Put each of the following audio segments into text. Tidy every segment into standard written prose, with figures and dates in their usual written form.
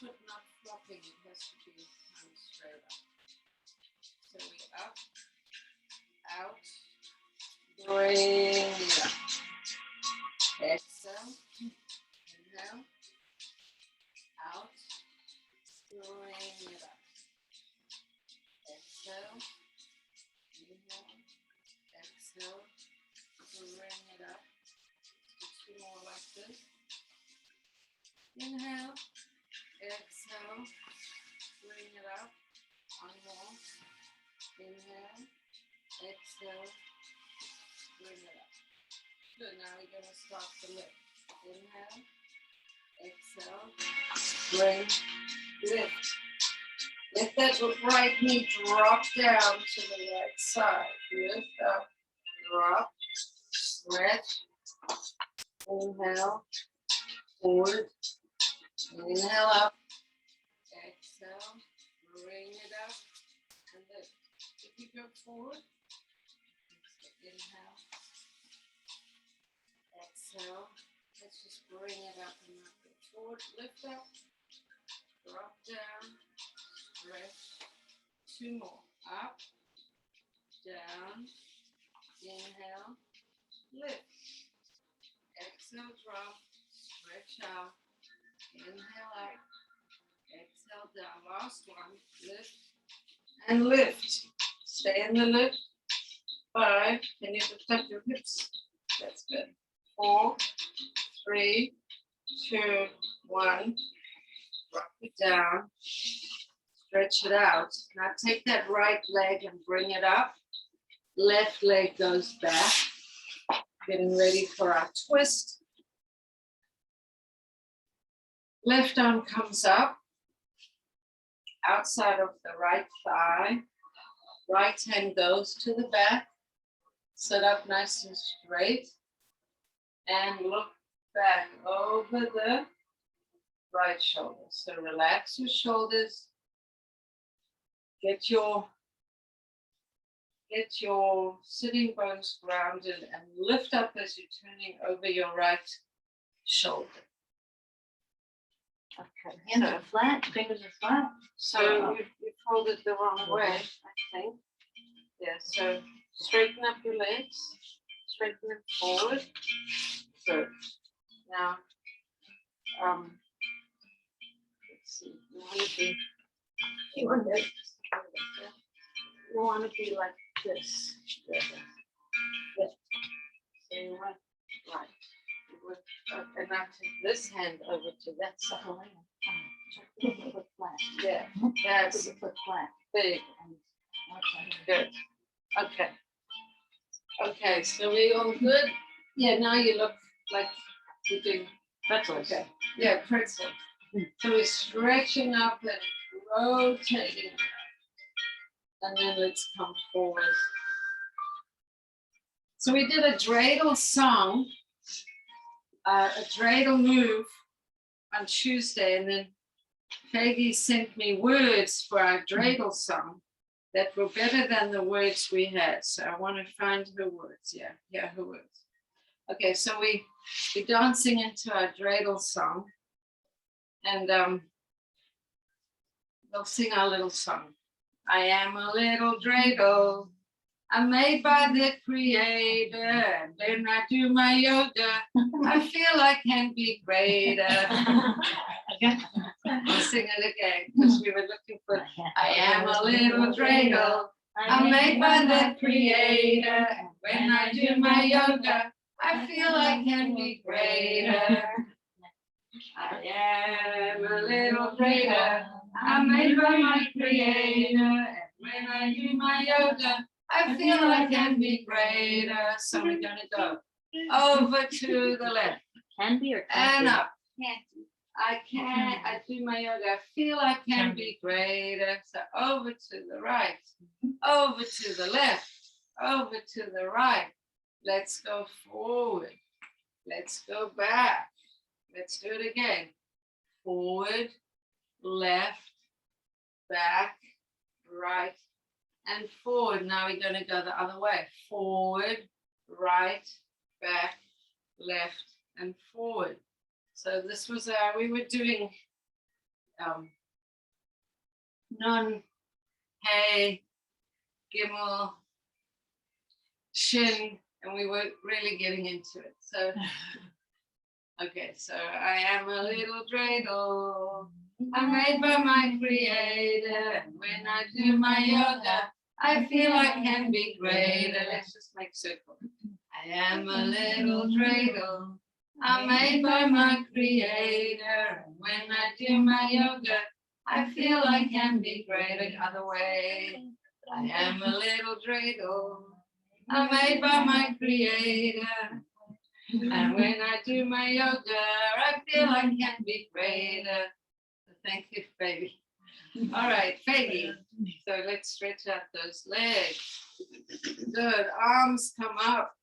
foot not flopping, it has to be kind of straight up. So we up, out, bring it up. Exhale, inhale, out, bring it up. Exhale, inhale, exhale, bring it up. Do two more like this. Inhale, exhale, bring it up. One more. Inhale, exhale, bring it up. Good, now we're going to start the lift. Inhale, exhale, bring, lift. Let that right knee drop down to the right side. Lift up, drop, stretch. Inhale, forward. Inhale up, exhale, bring it up, and lift. If you go forward, inhale, exhale. Let's just bring it up and not go forward. Lift up, drop down, stretch. Two more. Up, down, inhale, lift. Exhale, drop, stretch out. Inhale up, exhale down. Last one, lift and lift. Stay in the lift. 5, can you lift up your hips? That's good. 4, 3, 2, 1. Drop it down. Stretch it out. Now take that right leg and bring it up. Left leg goes back. Getting ready for our twist. Left arm comes up. Outside of the right thigh. Right hand goes to the back. Sit up nice and straight. And look back over the right shoulder. So relax your shoulders. Get your sitting bones grounded and lift up as you're turning over your right shoulder. Okay. Hands are flat, fingers are flat. So you folded the wrong way, I think. Yeah, so straighten up your legs, straighten them forward. Good. Now, let's see, you want to be like this. Yeah. So you want right. And now take this hand over to that side. Foot flat. Yeah, that's Foot flat. big. Okay. Good. Okay. Okay, so we all good? Yeah, now you look like you're doing Pretzels. okay. Yeah, pretzel. So we're stretching up and rotating. And then let's come forward. So we did a dreidel song, a dreidel move on Tuesday, and then Peggy sent me words for our dreidel song that were better than the words we had. So I want to find her words. Yeah, her words. Okay, so we're dancing into our dreidel song, and we'll sing our little song. I am a little dreidel. I'm made by the creator, and when I do my yoga, I feel I can be greater. I'll sing it again, because we were looking for, I am a little dreidel, I'm made by the creator, and when I do my yoga, I feel I can be greater. I am a little dreidel, I'm made by my creator, and when I do my yoga, I feel I can be greater. So we're gonna go over to the left. Can be or And can't be? up. I do my yoga. I feel I can be greater. So over to the right, over to the left, over to the right. Let's go forward. Let's go back. Let's do it again. Forward, left, back, right, and forward. Now we're going to go the other way. Forward, right, back, left, and forward. So this was we were doing Nun, Hey, Gimel, Shin, and we weren't really getting into it. So, okay, so I am a little dreidel. I'm made by my creator. And when I do my yoga, I feel I can be greater. Let's just make circle. I am a little dreidel. I'm made by my creator. And when I do my yoga, I feel I can be greater. Other way. I am a little dreidel. I'm made by my creator. And when I do my yoga, I feel I can be greater. Thank you, baby. All right, baby. So let's stretch out those legs. Good. Arms come up.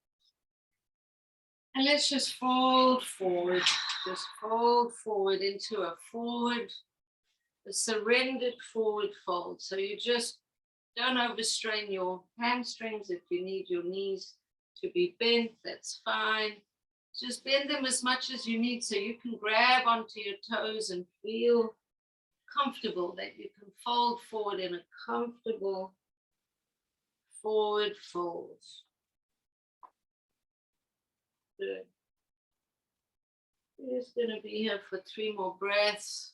And let's just fold forward. Just fold forward into a surrendered forward fold. So you just don't overstrain your hamstrings. If you need your knees to be bent, that's fine. Just bend them as much as you need so you can grab onto your toes and feel comfortable, that you can fold forward in a comfortable forward fold. Good. We're just going to be here for 3 more breaths.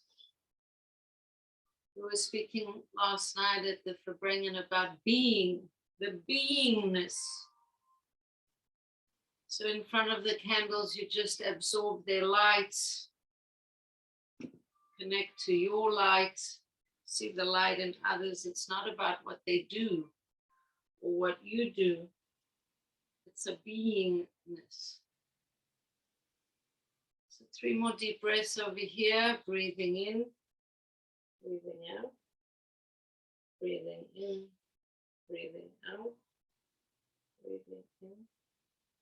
We were speaking last night at the Verbringen about being, the beingness. So in front of the candles, you just absorb their light. Connect to your light. See the light in others. It's not about what they do or what you do. It's a beingness. So 3 more deep breaths over here. Breathing in, breathing out, breathing in, breathing out, breathing in,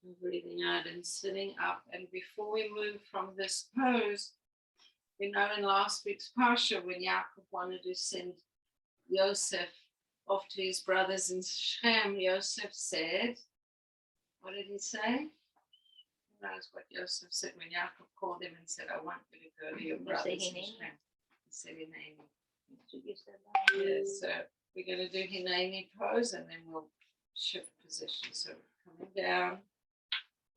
and breathing out, and sitting up. And before we move from this pose, we know in last week's Parsha, when Yaakov wanted to send Yosef off to his brothers in Shechem, Yosef said, what did he say? Who knows what Yosef said when Yaakov called him and said, I want you to go to your brothers in Shechem. He said, Hineni. Yeah, so we're going to do Hineni pose and then we'll shift position. So coming down,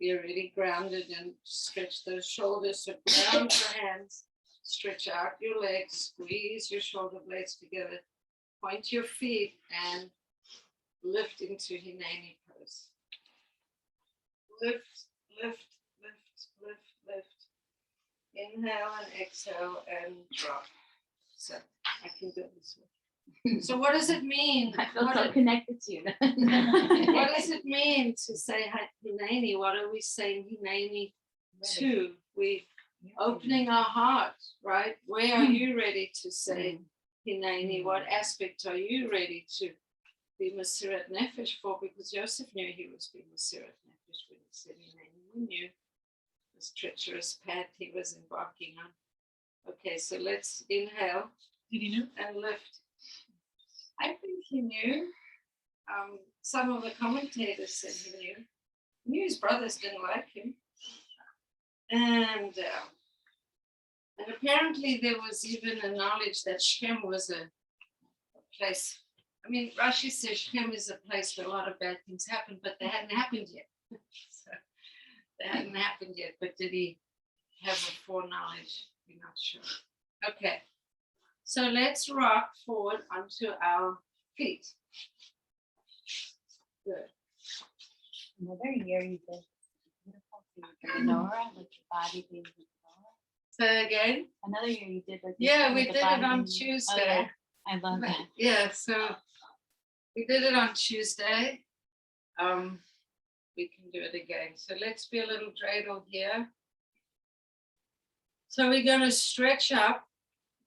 be really grounded and stretch those shoulders. So ground your hands, stretch out your legs, squeeze your shoulder blades together, point your feet and lift into Hineni pose. Lift, lift, lift, lift, lift. Inhale and exhale and drop. So I can do it this way. So what does it mean? I feel so connected to you. What does it mean to say Hineni? What are we saying Hineni to? We're opening our heart, right? Where are you ready to say Hineni? What aspect are you ready to be Mesirat Nefesh for? Because Yosef knew he was being Mesirat Nefesh when he said Hineni. He knew this treacherous path he was embarking on. Okay, so let's inhale. Did he know? And lift. I think he knew. Some of the commentators said he knew. He knew his brothers didn't like him. And apparently there was even a knowledge that Shechem was a place. I mean, Rashi says Shechem is a place where a lot of bad things happen, but they hadn't happened yet. So they hadn't happened yet, but did he have a foreknowledge? We're not sure. Okay, so let's rock forward onto our feet. Good. Another year you did beautiful menorah, like your body being the menorah. So again? Another year you did like Yeah, we the did body it on being- Tuesday. Oh, yeah. I love that. Yeah, so we did it on Tuesday. We can do it again. So let's be a little dreidel here. So we're going to stretch up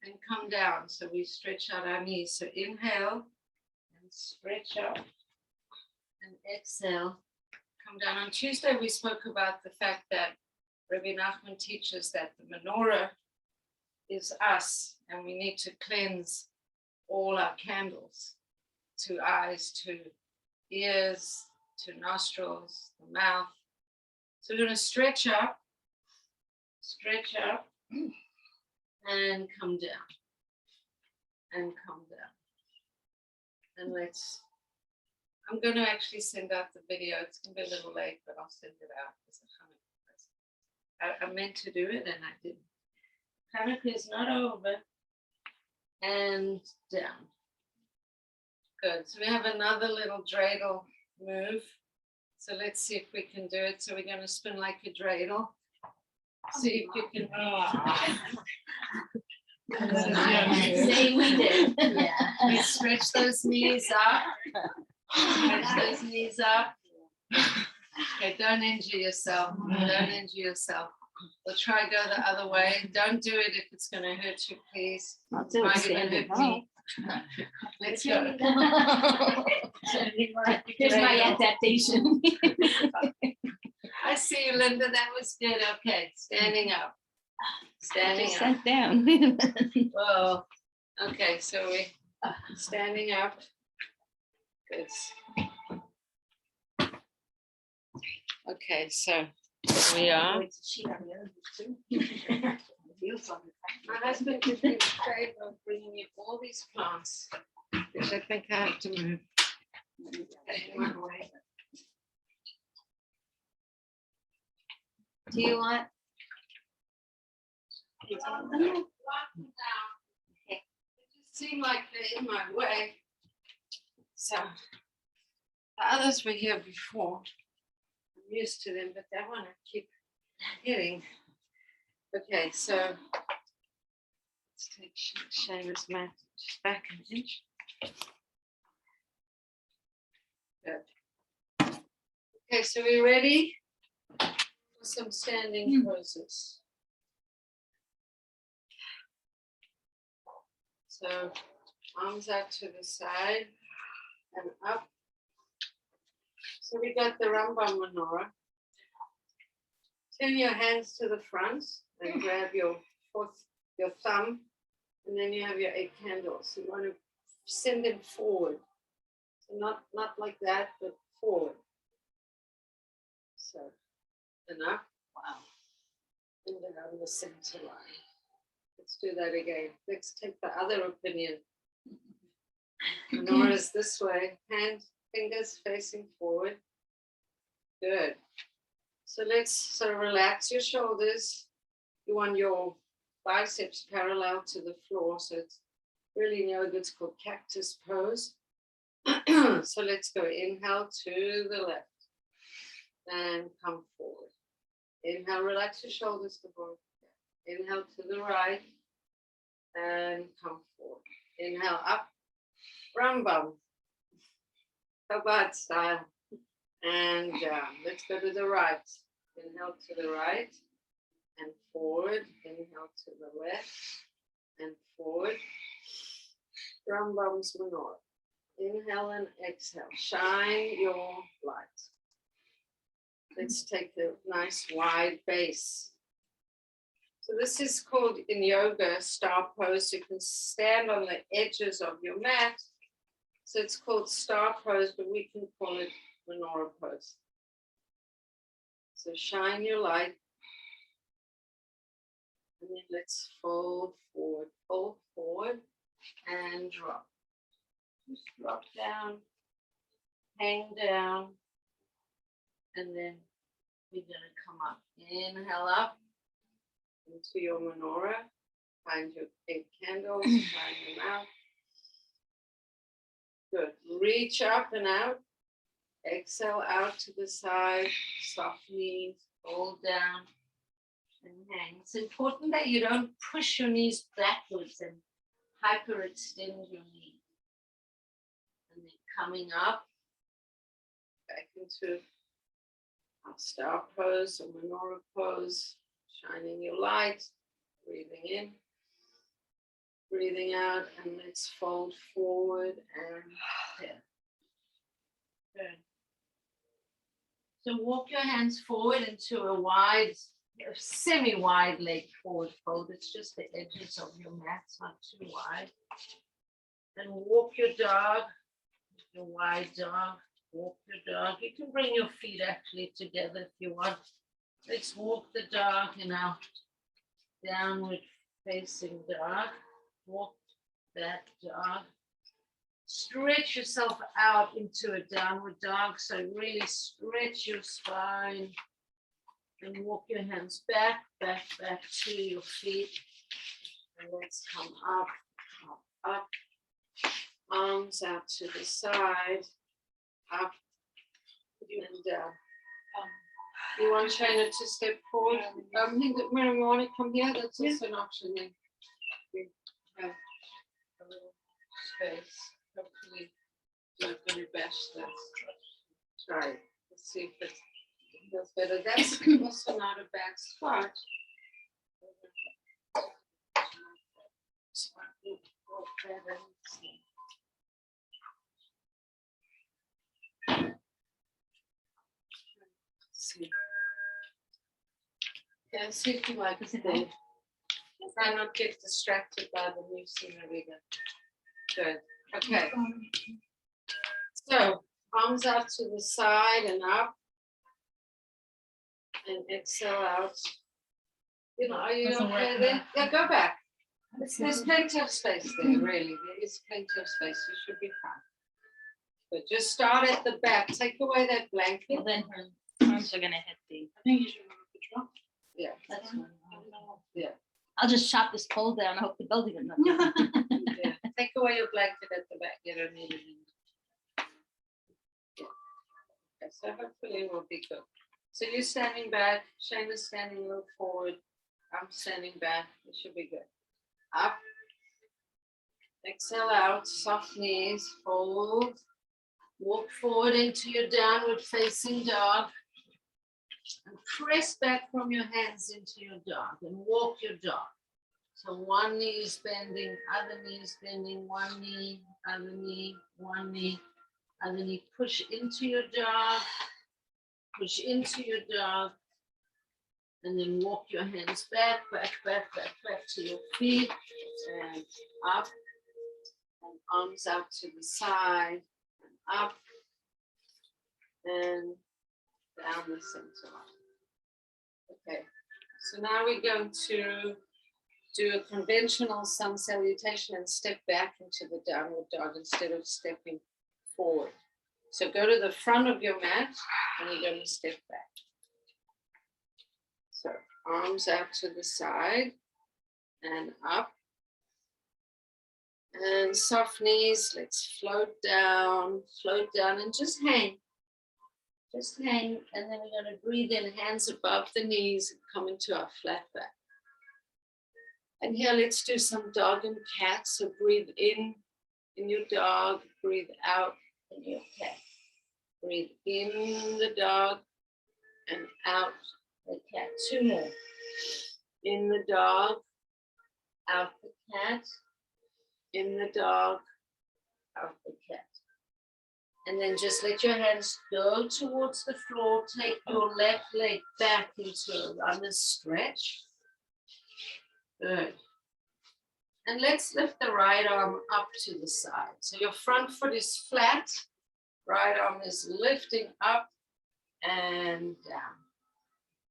and come down. So we stretch out our knees. So inhale and stretch up and exhale. Come down. On Tuesday, we spoke about the fact that Rabbi Nachman teaches that the menorah is us and we need to cleanse all our candles, to eyes, to ears, to nostrils, the mouth. So we're going to stretch up, and come down. and come down. And I'm going to actually send out the video. It's going to be a little late, but I'll send it out as a Chanukah. I meant to do it and I didn't. Chanukah is not over. And down. Good. So we have another little dreidel move. So let's see if we can do it. So we're going to spin like a dreidel. See if you can. Say we did. Yeah. We stretch those knees up. Stretch those knees up. Okay, don't injure yourself. Don't injure yourself. We'll try go the other way. Don't do it if it's going to hurt you, please. I'll do it standing up. Let's go. Here's my adaptation. I see you, Linda. That was good. Okay, standing up. Standing Just up. sat down. Whoa. Okay, so we standing up. Good. Okay, so we are. My husband did me the favor of bringing me all these plants, which I think I have to move. Do you want? It just seemed like they're in my way. So the others were here before. I'm used to them, but that one I keep hitting. Okay, so let's take Shayna's mat just back an inch. Good. Okay, so we're ready for some standing poses. So arms out to the side and up. So we got the Rambam Menorah. Turn your hands to the front and grab your thumb, and then you have your 8 candles. You want to send them forward. So not like that, but forward. So enough. Wow. And then on the center line. Let's do that again. Let's take the other opinion. Menorah is this way. Fingers facing forward. Good. So let's relax your shoulders. You want your biceps parallel to the floor. So it's really in yoga, it's called Cactus Pose. So let's go. Inhale to the left and come forward. Inhale, relax your shoulders to both. Inhale to the right and come forward. Inhale up, Rambam, Chabad style, and down. Let's go to the right. Inhale to the right and forward. Inhale to the left and forward. Rambam's Menorah. Inhale and exhale. Shine your light. Let's take a nice wide base. So this is called in yoga star pose. You can stand on the edges of your mat. So it's called star pose, but we can call it Menorah pose. So shine your light. And then let's fold forward and drop. Just drop down, hang down, and then we're going to come up. Inhale up into your Menorah. Find your 8 candles, shine them out. Good. Reach up and out. Exhale out to the side. Soft knees. Hold down and hang. It's important that you don't push your knees backwards and hyperextend your knees. And then coming up, back into our star pose or Menorah pose. Shining your light. Breathing in. Breathing out, and let's fold forward and down. Good. So walk your hands forward into a wide, semi-wide leg forward fold. It's just the edges of your mat, not too wide. And walk your dog, your wide dog. Walk your dog. You can bring your feet actually together if you want. Let's walk the dog in our downward facing dog. Walk that dog. Stretch yourself out into a downward dog. So really stretch your spine and walk your hands back, back, back to your feet. And let's come up, up, up. Arms out to the side, up and down. You want Shayna to step forward? I think that when you want to come here, that's also an option. Then we have a little space. Hopefully, you're not going to bash this. Try it. Let's see if it feels better. That's also not a bad spot. See. Yeah, see if you like it there. Try not to get distracted by the new scenery. Good. Okay. So arms out to the side and up. And exhale out. You know, are you okay there? Yeah, go back. There's plenty of space there, really. There is plenty of space. You should be fine. But just start at the back. Take away that blanket. Well, then her arms are going to hit the. I think you should remove the drop. Yeah. That's fine. Yeah. I'll just chop this pole down. I hope the building is not. Yeah. Take away your blanket at the back. You don't need it. Yeah. Okay, so hopefully we'll be good. So you're standing back. Shayna's standing a little forward. I'm standing back. It should be good. Up. Exhale out. Soft knees. Fold. Walk forward into your downward facing dog. And press back from your hands into your dog and walk your dog. So one knee is bending, other knee is bending, one knee, other knee, one knee, other knee. Push into your dog, push into your dog, and then walk your hands back, back, back, back, back to your feet, and up, and arms out to the side, and up, and down the center line. Okay, so now we're going to do a conventional sun salutation and step back into the downward dog instead of stepping forward. So go to the front of your mat and you're going to step back. So arms out to the side and up. And soft knees, let's float down and just hang. Just hang, and then we're going to breathe in, hands above the knees, and come into our flat back. And here, let's do some dog and cat. So breathe in your dog, breathe out in your cat. Breathe in the dog and out the cat. Two more. In the dog, out the cat. In the dog, out the cat. And then just let your hands go towards the floor. Take your left leg back into a runner's stretch. Good. And let's lift the right arm up to the side. So your front foot is flat. Right arm is lifting up and down.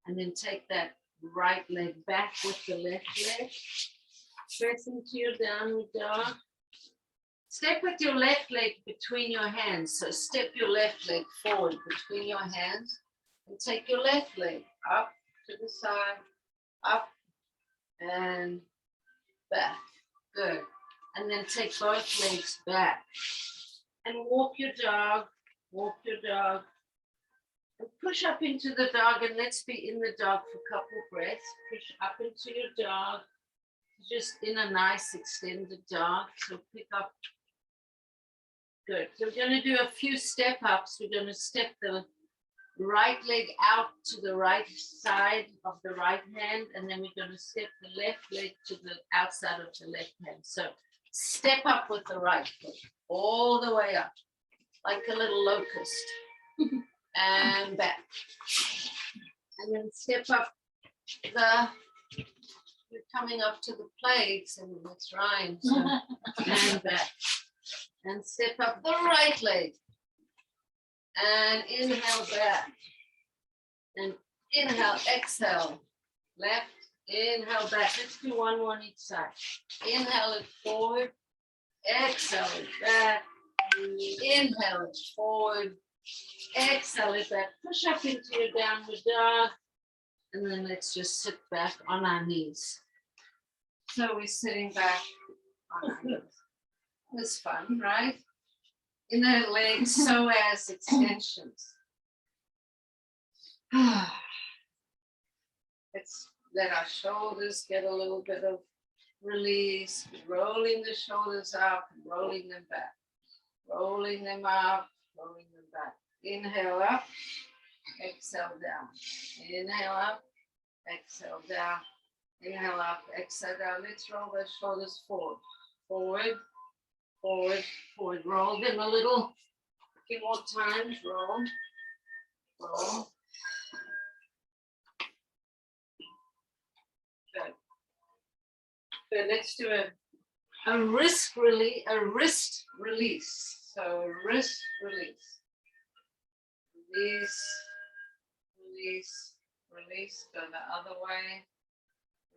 And then take that right leg back with the left leg. Press into your downward dog. Step with your left leg between your hands. So step your left leg forward between your hands and take your left leg up to the side, up and back. Good. And then take both legs back and walk your dog, and push up into the dog, and let's be in the dog for a couple breaths. Push up into your dog, just in a nice extended dog. So pick up. Good. So we're going to do a few step ups. We're going to step the right leg out to the right side of the right hand, and then we're going to step the left leg to the outside of the left hand. So step up with the right foot all the way up, like a little locust, and back. And then step up you're coming up to the plates, and it's rhymes. So, and back. And step up the right leg. And inhale back. And inhale, exhale. Left, inhale back. Let's do one more on each side. Inhale it forward. Exhale it back. Inhale it forward. Exhale it back. Push up into your downward dog. And then let's just sit back on our knees. So we're sitting back on our knees. It's fun, right? Inner legs, so as extensions. Let's let our shoulders get a little bit of release, rolling the shoulders up, rolling them back, rolling them up, rolling them back. Inhale up, exhale down. Inhale up, exhale down. Inhale up, exhale down. Let's roll those shoulders forward, forward, forward, forward. Roll them a little. A few more times. Roll, roll. Good. Good. Let's do a wrist release. So wrist release. Release, release, release. Go the other way.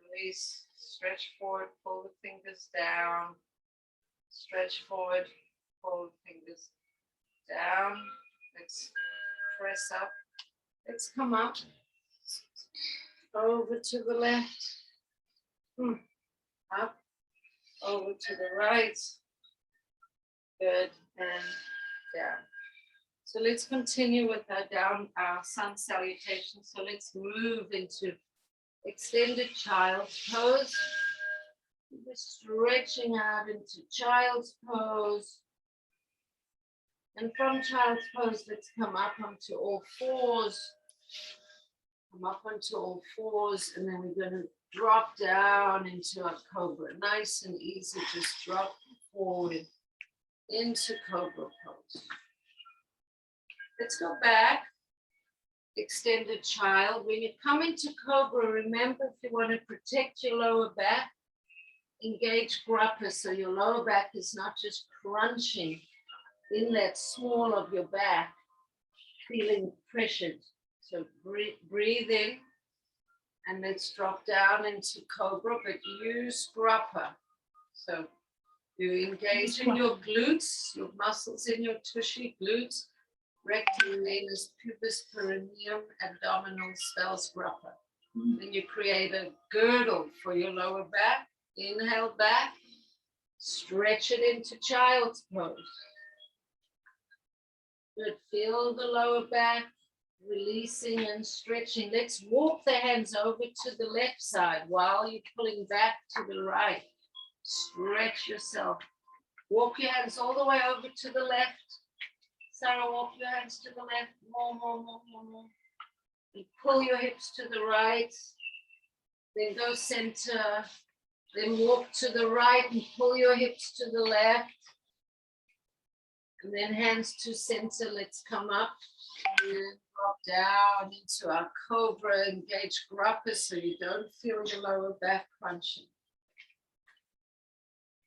Release. Stretch forward. Pull the fingers down. Stretch forward. Pull the fingers down. Let's press up. Let's come up. Over to the left. Up. Over to the right. Good. And down. So let's continue with our sun salutation. So let's move into extended child's pose. We're stretching out into child's pose. And from child's pose, let's come up onto all fours. Come up onto all fours, and then we're going to drop down into a cobra. Nice and easy, just drop forward into cobra pose. Let's go back. Extended child. When you come into cobra, remember if you want to protect your lower back, engage grappa, so your lower back is not just crunching in that small of your back, feeling pressured. So breathe in, and let's drop down into cobra, but use grappa. So you engage in your glutes, your muscles in your tushy glutes, rectum, anus, pubis, perineum, abdominal, spells grappa. Then you create a girdle for your lower back. Inhale back, stretch it into child's pose. Good, feel the lower back, releasing and stretching. Let's walk the hands over to the left side while you're pulling back to the right. Stretch yourself. Walk your hands all the way over to the left. Sarah, walk your hands to the left. More. And pull your hips to the right. Then go center. Then walk to the right and pull your hips to the left. And then hands to center. Let's come up and drop down into our cobra. Engage grappa so you don't feel your lower back crunching.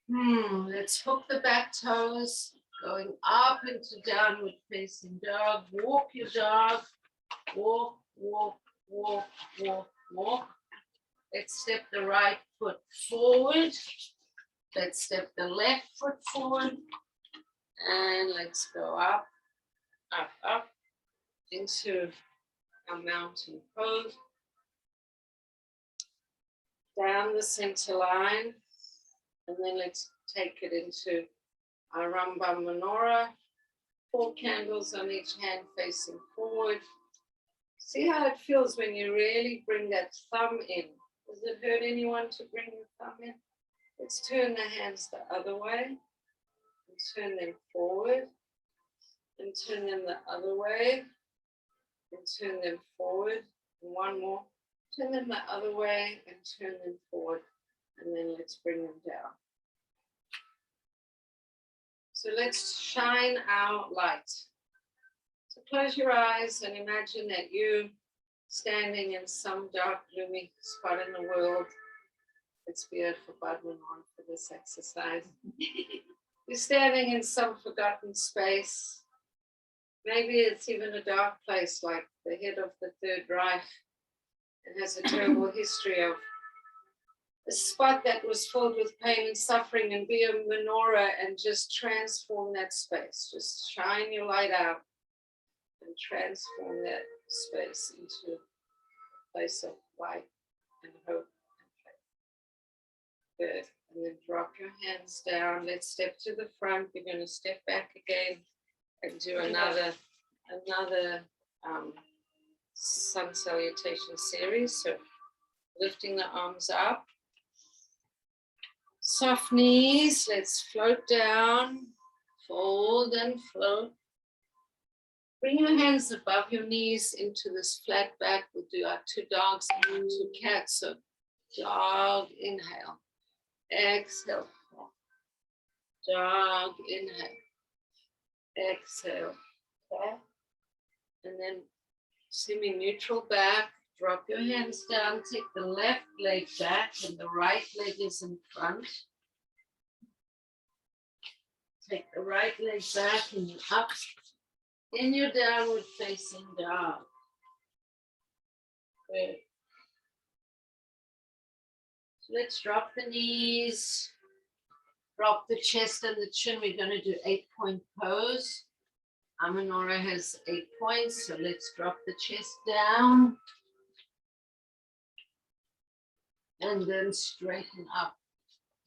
Let's hook the back toes. Going up into downward facing dog. Walk your dog. Walk. Let's step the right foot forward. Let's step the left foot forward. And let's go up into our mountain pose. Down the center line. And then let's take it into our Rambam menorah. 4 candles on each hand facing forward. See how it feels when you really bring that thumb in. Does it hurt anyone to bring your thumb in? Let's turn the hands the other way. And turn them forward. And turn them the other way. And turn them forward. And one more. Turn them the other way and turn them forward. And then let's bring them down. So let's shine our light. So close your eyes and imagine that you're standing in some dark, gloomy spot in the world. Let's be a Chabad one for this exercise. You're standing in some forgotten space. Maybe it's even a dark place like the head of the Third Reich. It has a terrible history of a spot that was filled with pain and suffering, and be a menorah and just transform that space. Just shine your light out and transform that space into a place of light and hope and faith. Good. And then drop your hands down. Let's step to the front. We're going to step back again and do another sun salutation series. So lifting the arms up. Soft knees. Let's float down. Fold and float. Bring your hands above your knees into this flat back. We'll do our 2 dogs and 2 cats. So dog, inhale. Exhale. Dog, inhale. Exhale. Okay. And then semi-neutral back. Drop your hands down. Take the left leg back and the right leg is in front. Take the right leg back and you're up in your downward facing dog. Good. So let's drop the knees. Drop the chest and the chin. We're going to do 8-point pose. Our menorah has 8 points, so let's drop the chest down. And then straighten up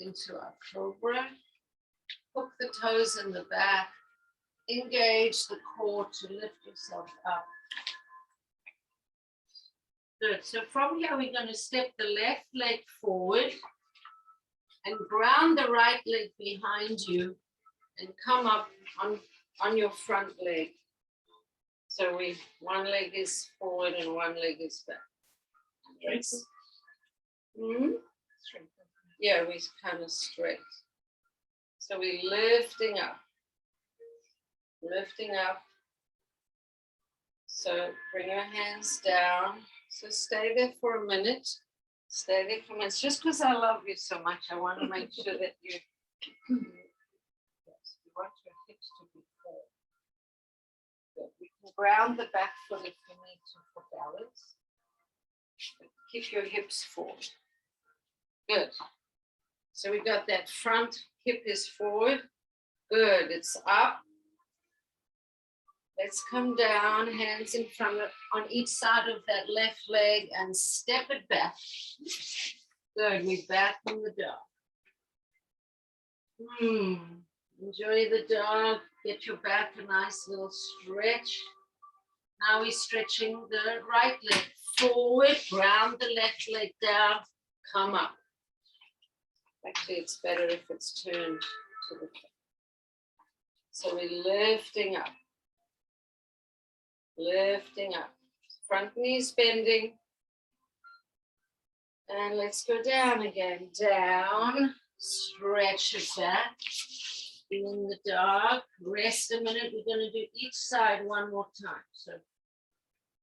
into our cobra. Hook the toes in the back. Engage the core to lift yourself up. Good. So from here, we're going to step the left leg forward and ground the right leg behind you and come up on your front leg. So one leg is forward and one leg is back. Yes. Yeah, we kind of straight. So we're lifting up. Lifting up. So bring your hands down. So stay there for a minute. Stay there for a minute. Just because I love you so much, I want to make sure that you, yes, you want your hips to be forward. Good. We can ground the back foot if you need to for balance. But keep your hips forward. Good. So we got that front hip is forward. Good. It's up. Let's come down, hands in front on each side of that left leg and step it back. Good. We're back from the dog. Enjoy the dog. Get your back a nice little stretch. Now we're stretching the right leg forward. Ground the left leg down. Come up. Actually, it's better if it's turned to the front. So we're lifting up. Lifting up. Front knees bending. And let's go down again. Down. Stretch it back. In the dog. Rest a minute. We're going to do each side one more time. So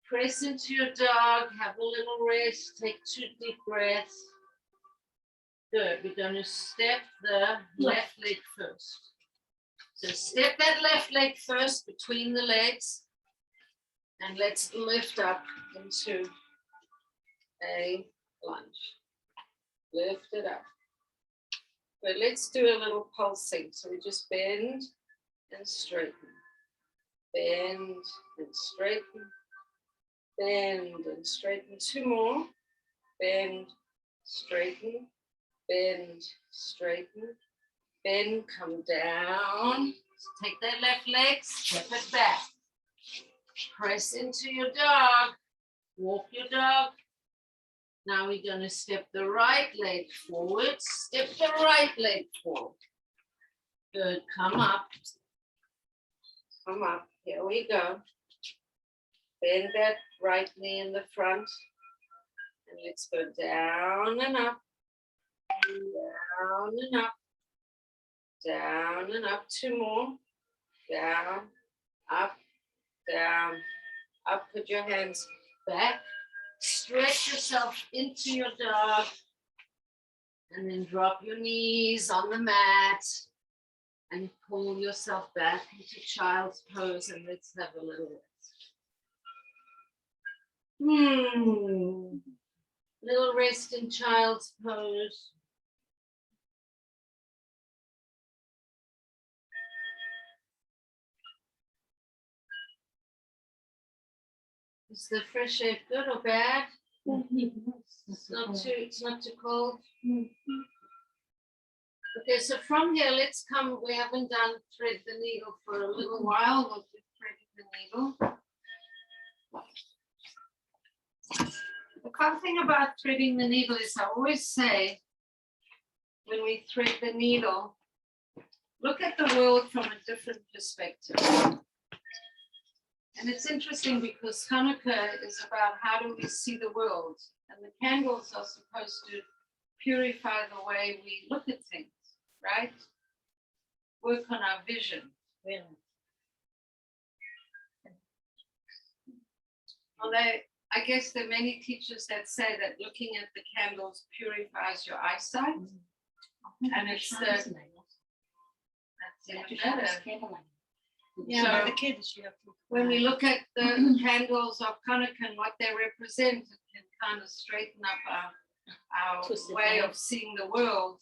press into your dog. Have a little rest. Take 2 deep breaths. Good. We're going to step the left leg first. So step that left leg first between the legs. And let's lift up into a lunge. Lift it up. But let's do a little pulsing. So we just bend and straighten. Bend and straighten. Bend and straighten. 2 more. Bend, straighten. Bend, straighten. Bend, come down. Take that left leg, step it back. Press into your dog. Walk your dog. Now we're going to step the right leg forward. Step the right leg forward. Good. Come up. Come up. Here we go. Bend that right knee in the front. And let's go down and up. Down and up. Down and up. 2 more. Down. Up. Down. Up. Put your hands back. Stretch yourself into your dog. And then drop your knees on the mat. And pull yourself back into child's pose. And let's have a little rest. Little rest in child's pose. Is the fresh air good or bad? It's not too cold. Okay, so from here, let's come. We haven't done thread the needle for a little while. We'll do thread the needle. The fun thing about threading the needle is I always say, when we thread the needle, look at the world from a different perspective. And it's interesting because Chanukah is about how do we see the world, and the candles are supposed to purify the way we look at things, right? Work on our vision. Really? Although I guess there are many teachers that say that looking at the candles purifies your eyesight. And it's the that's even better. Yeah, So for the kids, you have to. when we look at the candles of Chanukah and what they represent, it can kind of straighten up our Twisted way hand. of seeing the world.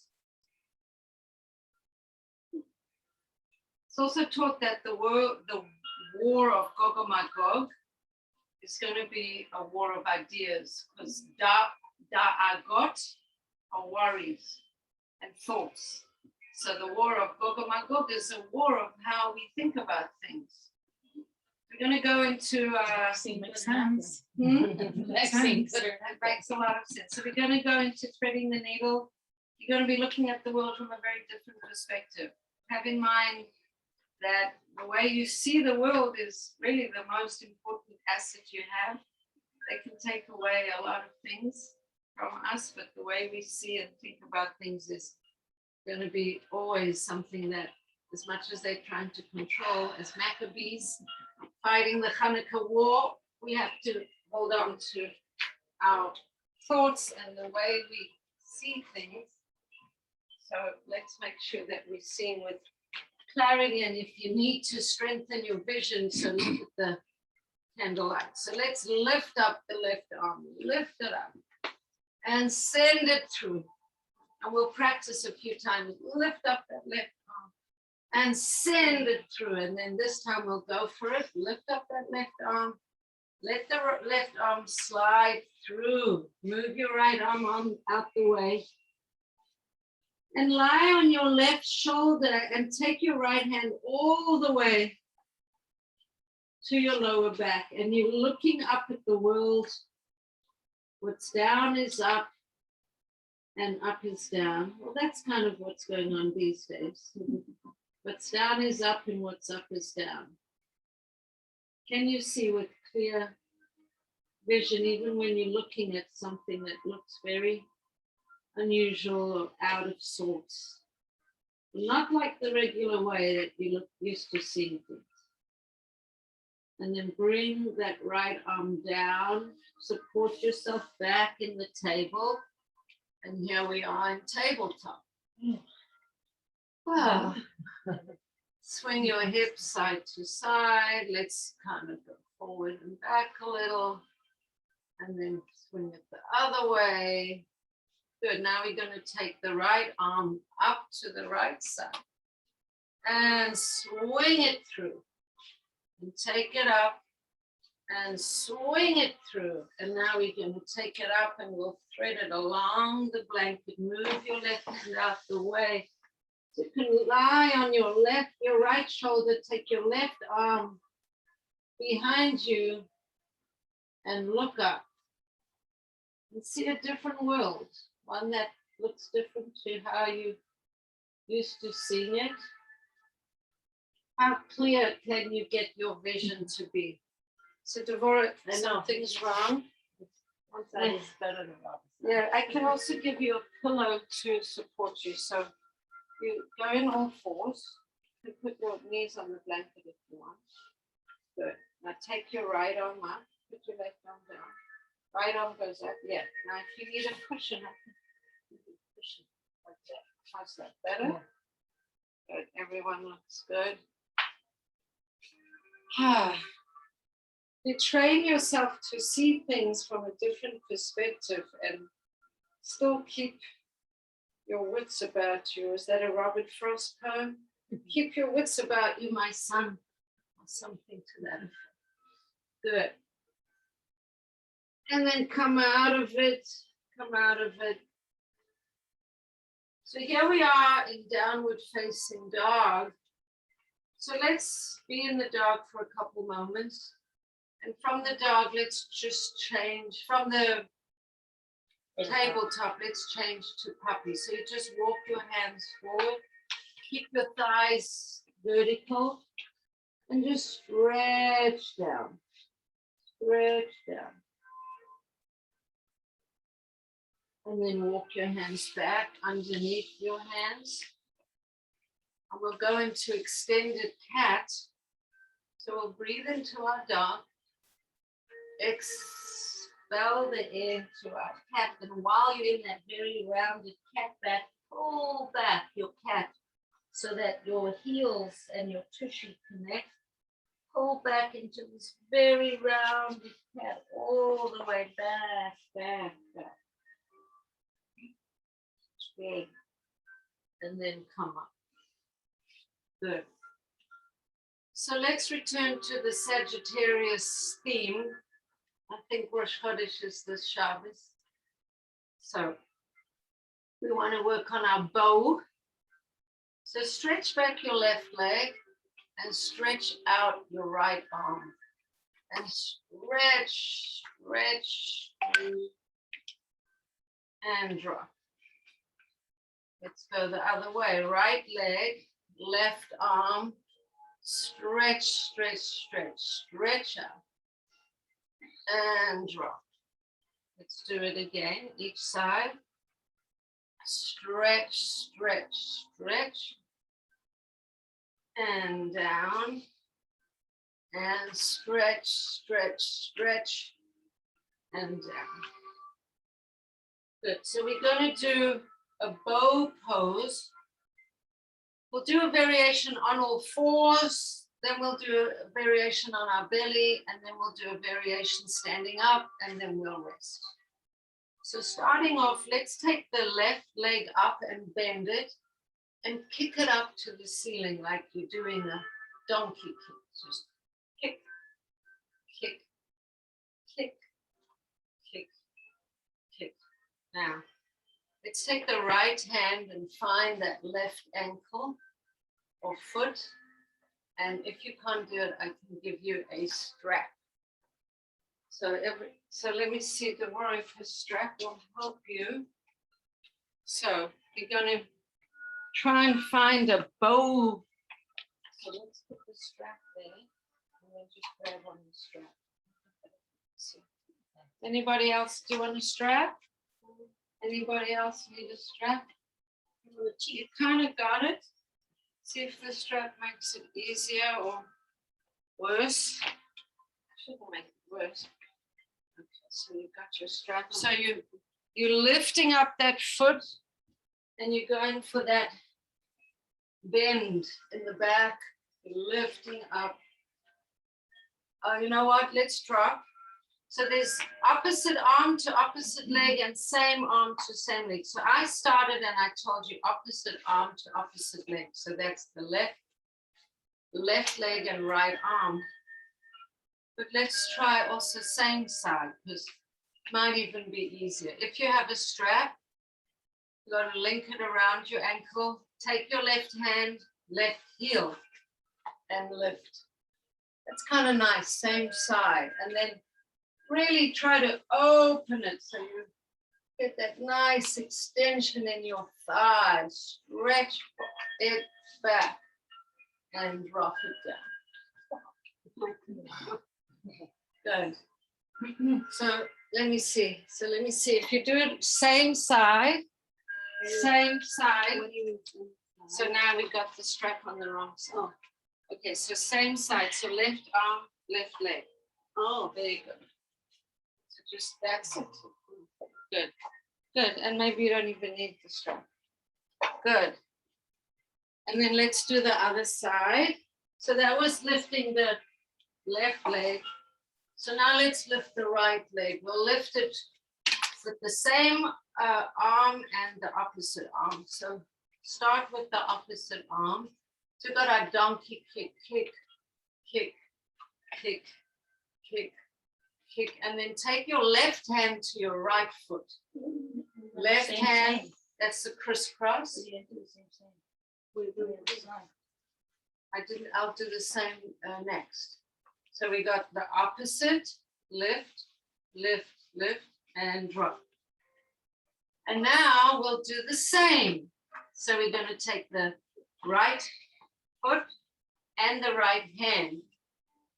It's also taught that the war of Gog and Magog is going to be a war of ideas, because da'agot are worries and thoughts. So the war of Gog and Magog is a war of how we think about things. We're going to go into Makes sense. That Makes sense. makes a lot of sense. So we're going to go into threading the needle. You're going to be looking at the world from a very different perspective. Have in mind that the way you see the world is really the most important asset you have. They can take away a lot of things from us, but the way we see and think about things is going to be always something that, as much as they're trying to control, as Maccabees fighting the Chanukah war, we have to hold on to our thoughts and the way we see things. So let's make sure that we're seeing with clarity, and if you need to strengthen your vision, so look at the candlelight. So let's lift up the left arm, lift it up and send it through. And we'll practice a few times. Lift up that left arm and send it through. And then this time we'll go for it. Lift up that left arm. Let the left arm slide through. Move your right arm on out the way. And lie on your left shoulder and take your right hand all the way to your lower back. And you're looking up at the world. What's down is up and up is down. Well, that's kind of what's going on these days. What's down is up and what's up is down. Can you see with clear vision, even when you're looking at something that looks very unusual or out of sorts? Not like the regular way that you used to seeing things. And then bring that right arm down, support yourself back in the table. And here we are in tabletop. Wow. Swing your hips side to side. Let's kind of go forward and back a little. And then swing it the other way. Good. Now we're going to take the right arm up to the right side. And swing it through. And take it up. And swing it through. And now we're going to take it up and we'll thread it along the blanket. Move your left hand out the way. So you can lie on your right shoulder, take your left arm behind you and look up. And see a different world. One that looks different to how you used to seeing it. How clear can you get your vision to be? So Devorah, something's wrong. One side is better than the other. Yeah, I can also give you a pillow to support you. So you go in all fours. You put your knees on the blanket if you want. Good. Now take your right arm up. Put your left arm down. Right arm goes up. Yeah. Now if you need a cushion, I can give you a cushion like that. How's that? Better? Yeah. Good. Everyone looks good. You train yourself to see things from a different perspective and still keep your wits about you. Is that a Robert Frost poem? Keep your wits about you, my son, or something to that effect. Good. And then come out of it, come out of it. So here we are in downward facing dog. So let's be in the dog for a couple moments. And from the dog, let's just change. From the tabletop, let's change to puppy. So you just walk your hands forward. Keep your thighs vertical. And just stretch down. Stretch down. And then walk your hands back underneath your hands. And we'll go into extended cat. So we'll breathe into our dog. Expel the air to our cat. And while you're in that very rounded cat back, pull back your cat so that your heels and your tushy connect. Pull back into this very rounded cat all the way back, back, back. Good. And then come up. Good. So let's return to the Sagittarius theme. I think Rosh Chodesh is this Shabbos. So we want to work on our bow. So stretch back your left leg and stretch out your right arm. And stretch, stretch, and drop. Let's go the other way. Right leg, left arm, stretch, stretch, stretch, stretch out, and drop. Let's do it again, each side. Stretch, stretch, stretch, and down, and stretch, stretch, stretch, and down. Good, so we're going to do a bow pose. We'll do a variation on all fours, then we'll do a variation on our belly, and then we'll do a variation standing up, and then we'll rest. So starting off, let's take the left leg up and bend it, and kick it up to the ceiling like you're doing a donkey kick. Just kick, kick, kick, kick, kick. Now, let's take the right hand and find that left ankle or foot. And if you can't do it, I can give you a strap. So let me see, the warrior strap will help you. So you're going to try and find a bow. So let's put the strap there. And then just grab on the strap. Anybody else do want a strap? Anybody else need a strap? You kind of got it. See if the strap makes it easier or worse. Shouldn't make it worse. Okay, so you got your strap. So you're lifting up that foot and you're going for that bend in the back. You're lifting up. Oh, you know what? Let's drop. So there's opposite arm to opposite leg and same arm to same leg. So I started and I told you opposite arm to opposite leg. So that's the left leg and right arm. But let's try also same side because it might even be easier. If you have a strap, you got to link it around your ankle. Take your left hand, left heel and lift. That's kind of nice, same side. And then really try to open it so you get that nice extension in your thighs. Stretch it back and drop it down. Good. So let me see. If you do it same side. So now we got the strap on the wrong side. Oh. Okay, so same side. So left arm, left leg. Oh, there you go. Just that's it. Good. And maybe you don't even need the strap. Good. And then let's do the other side. So that was lifting the left leg. So now let's lift the right leg. We'll lift it with the same arm and the opposite arm. So start with the opposite arm. So we've got our donkey kick, kick, kick, kick, kick, kick, and then take your left hand to your right foot. Left hand, that's the crisscross. I'll do the same next. So we got the opposite, lift, lift, lift, and drop. And now we'll do the same. So we're going to take the right foot and the right hand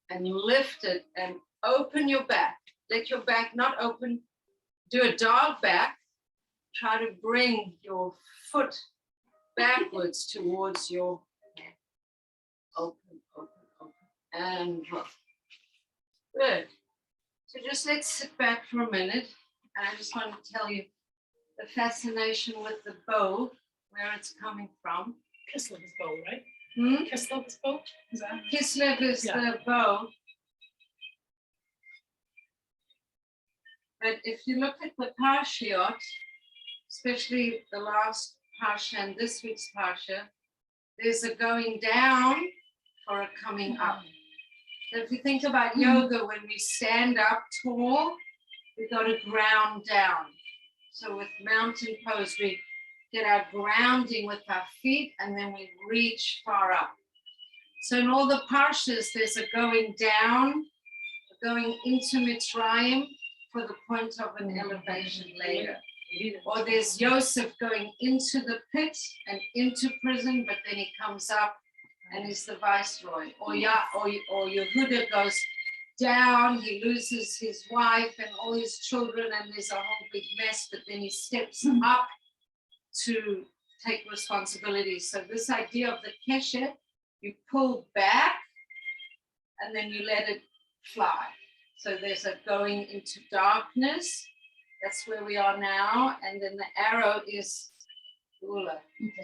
and lift it and open your back. Let your back not open. Do a dog back. Try to bring your foot backwards towards your head. Open, open, open, and drop. Good. So just let's sit back for a minute. And I just want to tell you the fascination with the bow, where it's coming from. Kislev's bow, right? Kislev's bow? Is that? Kislev is the bow. But if you look at the Parshiot, especially the last Parsha and this week's Parsha, there's a going down or a coming up. So if you think about yoga, when we stand up tall, we got to ground down. So with mountain pose, we get our grounding with our feet and then we reach far up. So in all the Parshas, there's a going down, a going into Mitzrayim for the point of an elevation later. Or there's Yosef going into the pit and into prison, but then he comes up and is the viceroy. Or Yehuda goes down, he loses his wife and all his children, and there's a whole big mess, but then he steps up to take responsibility. So this idea of the keshet, you pull back and then you let it fly. So there's a going into darkness. That's where we are now. And then the arrow is Ula.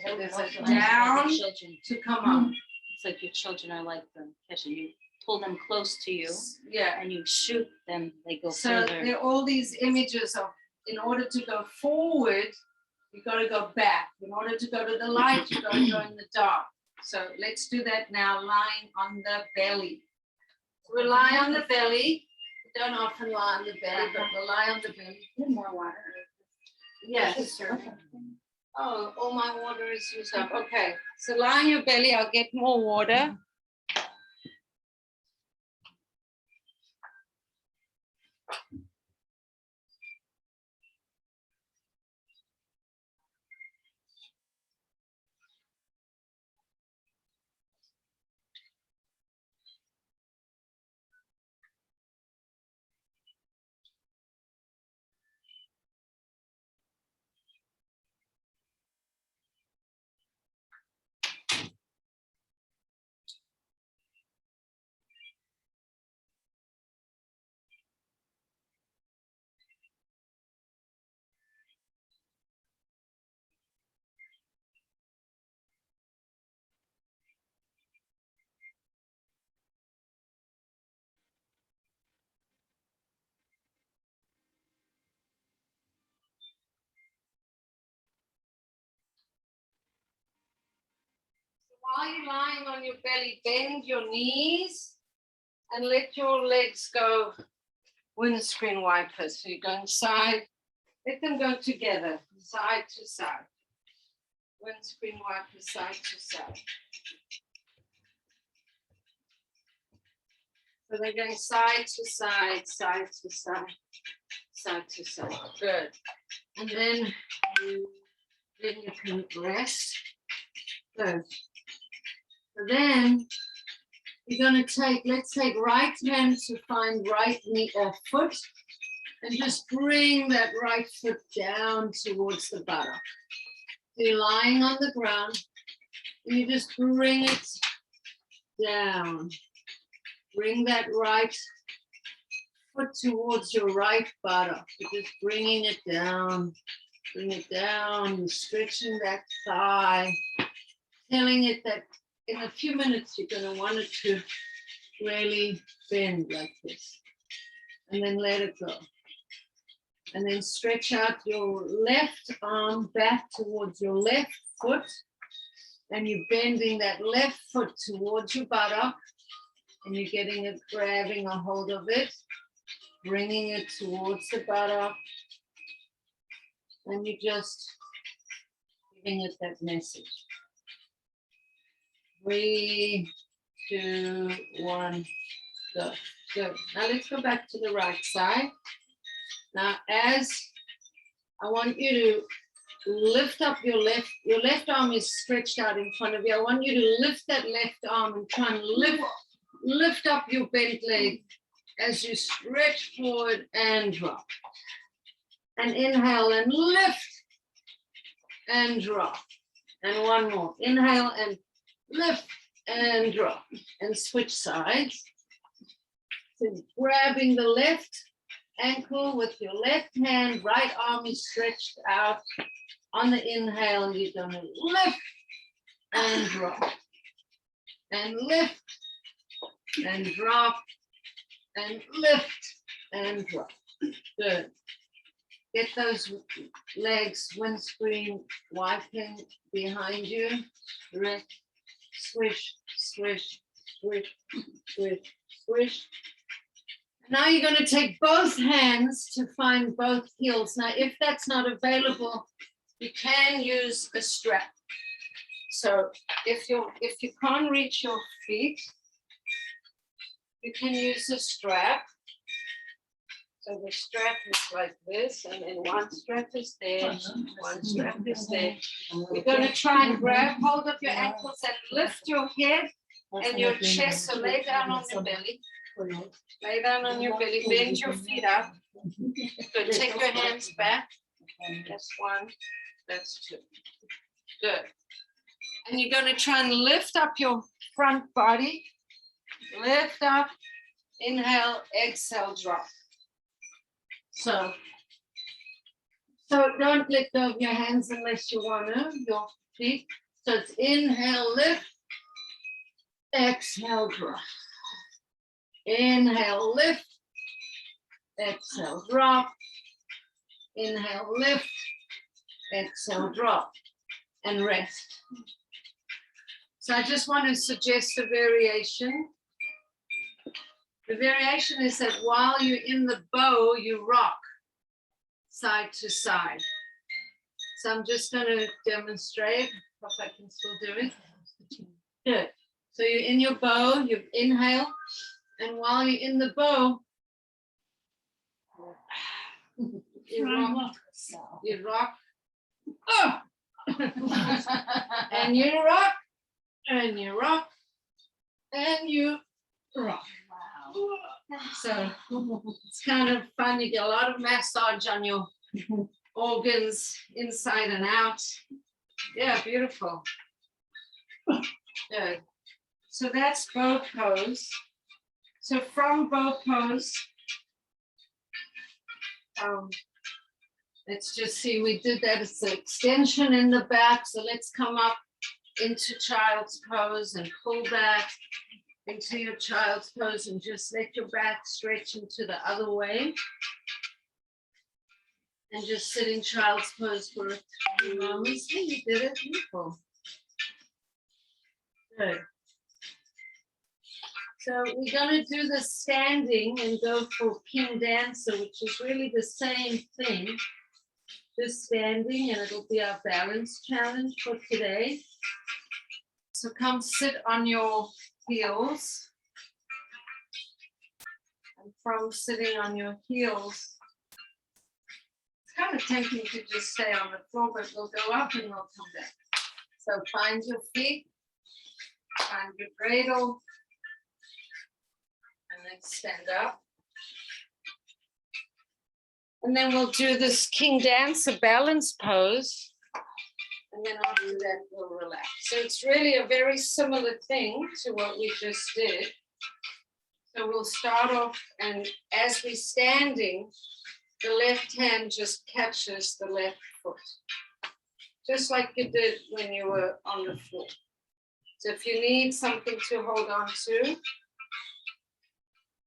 So there's a down to come up. It's like your children are like the keshet. You pull them close to you, yeah, and you shoot them, they go so further. there are all these images of, in order to go forward, you got to go back. In order to go to the light, you got to go in the dark. So let's do that now, lying on the belly. So we lie on the belly. We don't often lie on the belly, but we'll lie on the belly. More water. Yes. Oh, all my water is used up. Okay, so lie on your belly. I'll get more water. While you're lying on your belly, bend your knees and let your legs go windscreen wipers. So you're going side, let them go together, side to side. Windscreen wipers, side to side. So they're going side to side, side to side, side to side. Good. And then you can rest. Good. Then you're going to let's take right hand to find right knee or foot and just bring that right foot down towards the buttock. So you're lying on the ground and you just bring it down. Bring that right foot towards your right buttock. You're just bringing it down. Bring it down. You're stretching that thigh. Telling it that in a few minutes, you're going to want it to really bend like this. and then let it go. And then stretch out your left arm back towards your left foot. And you're bending that left foot towards your buttock. And you're getting it, grabbing a hold of it, bringing it towards the buttock. And you're just giving it that message. 3, 2, 1, go. Good. Now let's go back to the right side. Now, as I want you to lift up your left arm is stretched out in front of you. I want you to lift that left arm and try and lift up your bent leg as you stretch forward and drop. And inhale and lift and drop. And one more. Inhale and lift and drop. And switch sides. So grabbing the left ankle with your left hand, right arm is stretched out. On the inhale, you're going to lift and drop. And lift and drop. And lift and drop. Good. Get those legs, windscreen wiping behind you. Swish, swish, swish, swish, swish. Now you're going to take both hands to find both heels. Now, if that's not available, you can use a strap. So if you can't reach your feet, you can use a strap. So the strap is like this, and then one strap is there, one strap is there. You're going to try and grab hold of your ankles and lift your head and your chest. So lay down on your belly. Lay down on your belly, bend your feet up. Good, take your hands back. That's 1, that's 2. Good. And you're going to try and lift up your front body. Lift up, inhale, exhale, drop. So don't let go of your hands unless you want to, your feet. So it's inhale, lift, exhale, drop. Inhale, lift, exhale, drop. Inhale, lift, exhale, drop, and rest. So I just want to suggest a variation. The variation is that while you're in the bow, you rock side to side. So I'm just going to demonstrate. Hope I can still do it. Good. So you're in your bow, you inhale, and while you're in the bow, you rock. You rock. Oh! And you rock, and you rock, and you rock. Wow. So it's kind of fun. You get a lot of massage on your organs inside and out. Yeah, beautiful. Good. So that's bow pose. So from bow pose, let's just see, we did that as an extension in the back. So let's come up into child's pose and pull back into your child's pose and just let your back stretch into the other way. And just sit in child's pose for a few moments. Hey, you did it, beautiful. Good. So we're going to do the standing and go for King Dancer, which is really the same thing. Just standing, and it'll be our balance challenge for today. So come sit on your heels. And from sitting on your heels, it's kind of tempting to just stay on the floor, but we'll go up and we'll come back. So find your feet, find your cradle, and then stand up. And then we'll do this King Dancer balance pose. And then after that, we'll relax. So it's really a very similar thing to what we just did. So we'll start off, and as we're standing, the left hand just catches the left foot. Just like you did when you were on the floor. So if you need something to hold on to,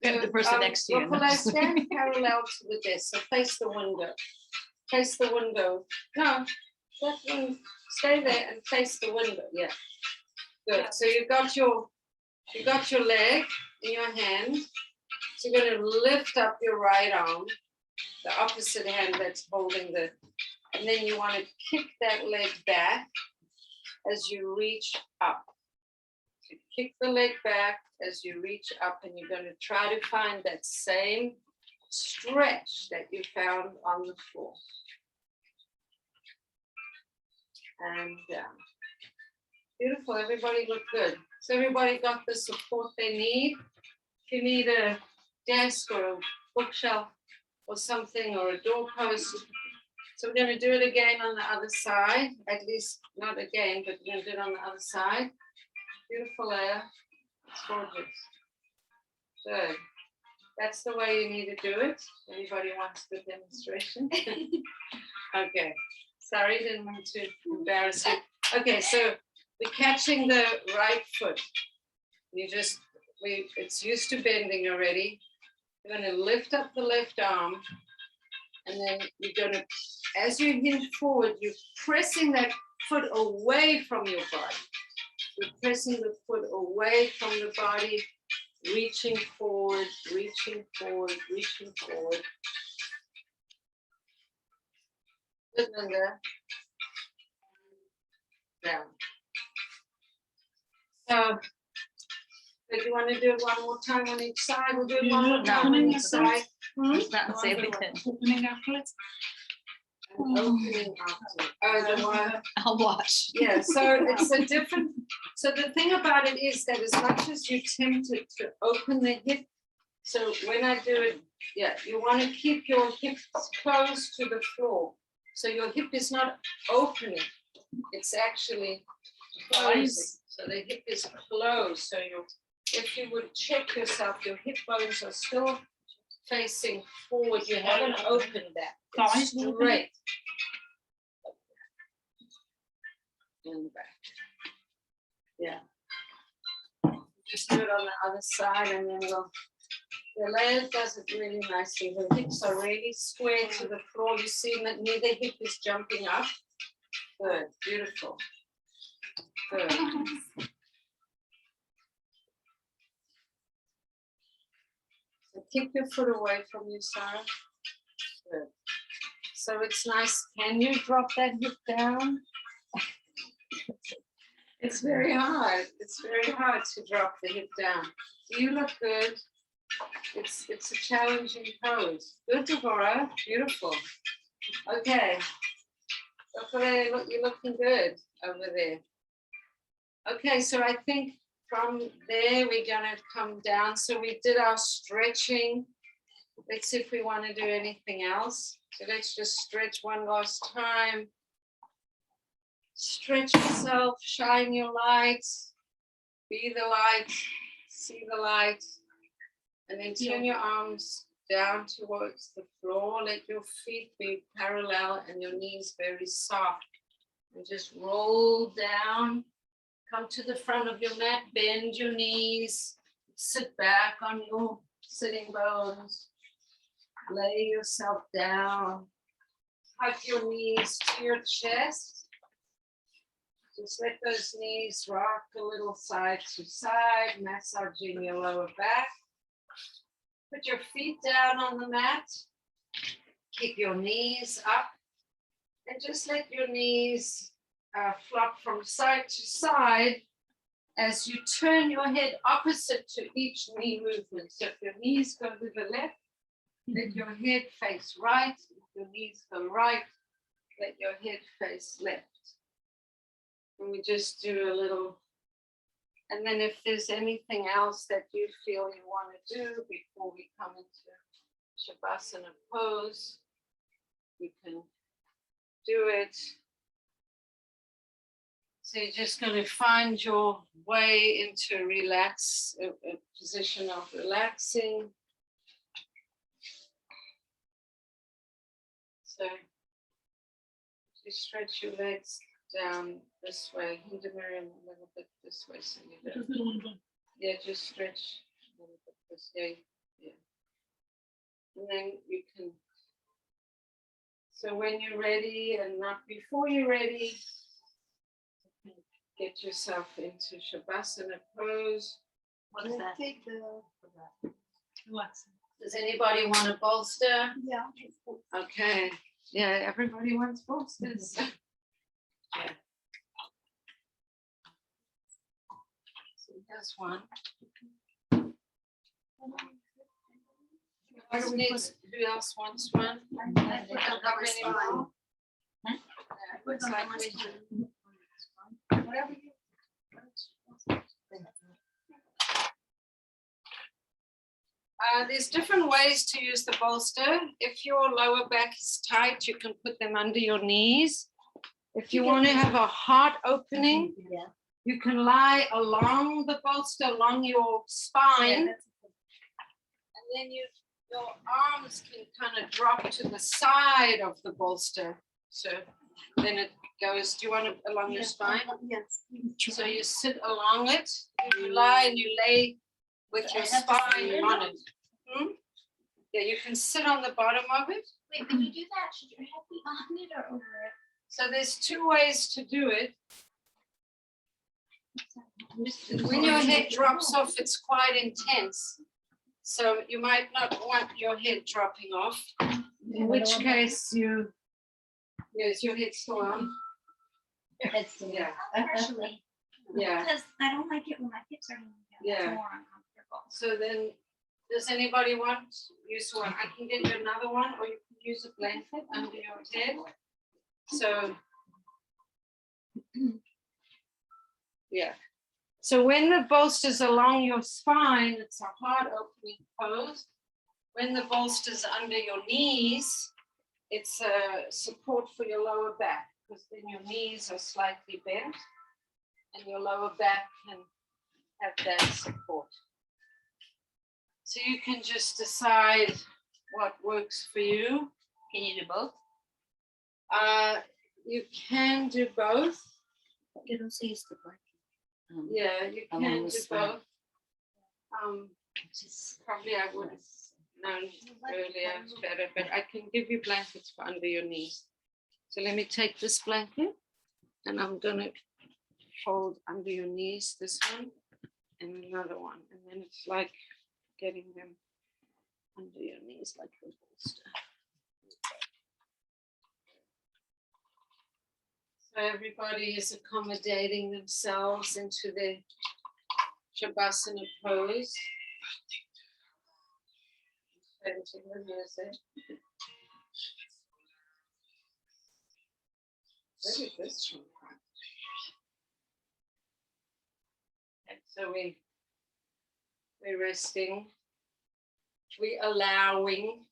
The person next to you. Well, stand parallel to the desk, so face the window. Face the window. No, that one, stay there and face the window. Yeah, good. So you got your leg in your hand. So you're going to lift up your right arm, the opposite hand that's holding the, and then you want to kick that leg back as you reach up. So kick the leg back as you reach up, and you're going to try to find that same stretch that you found on the floor. And down. Beautiful, everybody looked good. So everybody got the support they need. If you need a desk or a bookshelf or something, or a doorpost. So we're going to do it again on the other side, at least not again, but we're going to do it on the other side. Beautiful air, it's gorgeous. Good. That's the way you need to do it. Anybody wants the demonstration? Okay. Sorry, didn't want to embarrass you. Okay, so we're catching the right foot. It's used to bending already. You're going to lift up the left arm, and then you're going to, as you hinge forward, you're pressing that foot away from your body. You're pressing the foot away from the body, reaching forward, reaching forward, reaching forward. Good, Linda. Down. So, if you want to do it one more time on each side, we'll do it one more time on each side. That say we can. Opening afterwards. And opening after. The one. I'll watch. Yeah, so it's a different, so the thing about it is that as much as you tempted to open the hip, so when I do it, yeah, you want to keep your hips close to the floor. So your hip is not opening, it's actually closing. So the hip is closed. So if you would check yourself, your hip bones are still facing forward. You haven't opened that. It's straight. And back. Yeah. Just do it on the other side, and then the leg does it really nicely. The hips are really square to the floor. You see that neither hip is jumping up. Good, beautiful. Good. So keep your foot away from you, Sarah. Good. So it's nice. Can you drop that hip down? It's very hard. It's very hard to drop the hip down. You look good. It's a challenging pose. Good, Deborah. Beautiful. Okay. Look, you're looking good over there. Okay, so I think from there we're gonna come down. So we did our stretching. Let's see if we want to do anything else. So let's just stretch one last time. Stretch yourself, shine your light, be the light, see the light, and then turn your arms down towards the floor. Let your feet be parallel and your knees very soft. And just roll down, come to the front of your mat, bend your knees, sit back on your sitting bones, lay yourself down, hug your knees to your chest. Just let those knees rock a little side to side, massaging your lower back. Put your feet down on the mat. Keep your knees up. And just let your knees flop from side to side as you turn your head opposite to each knee movement. So if your knees go to the left, let your head face right. If your knees go right, let your head face left. And we just do a little, and then if there's anything else that you feel you want to do before we come into Shavasana pose, you can do it. So you're just going to find your way into a position of relaxing. So you stretch your legs down this way, Hindamariam a little bit this way, so you don't. Yeah, just stretch a little bit this way. And then you can, so when you're ready and not before you're ready, get yourself into Shavasana pose. What is that? Take the relax. Does anybody want a bolster? Yeah. Okay. Yeah, everybody wants bolsters. Yeah. So there's one. Who else wants one? How many more? Looks like we Whatever you. There's different ways to use the bolster. If your lower back is tight, you can put them under your knees. If you want to have a heart opening, Yeah. you can lie along the bolster, along your spine, and then your arms can kind of drop to the side of the bolster. So then it goes, do you want it along your spine? Yes. So you sit along it, you lie and you lay with your spine on it. Yeah, you can sit on the bottom of it. Wait, when you do that, should your head be on it or over it? So there's two ways to do it. When your head drops off, it's quite intense. So you might not want your head dropping off. In which case yes, your head's still on. It's Yeah. Partially. Yeah. Because I don't like it when my hips are hanging down. Yeah. It's more uncomfortable. So then, does anybody want use one? I can get you another one, or you can use a blanket under your head. So, yeah. So when the bolster's along your spine, it's a heart opening pose. When the bolster's under your knees, it's a support for your lower back, because then your knees are slightly bent and your lower back can have that support. So you can just decide what works for you. Can you do both? You can do both. You don't see the blanket. Yeah, you along can the do spine. both. Probably I would have known earlier it's better, but I can give you blankets for under your knees. So let me take this blanket and I'm gonna fold under your knees this one and another one. And then it's like getting them under your knees like a bolster. So everybody is accommodating themselves into the Shavasana pose. Where did this come from? Okay, so we're resting, we're allowing,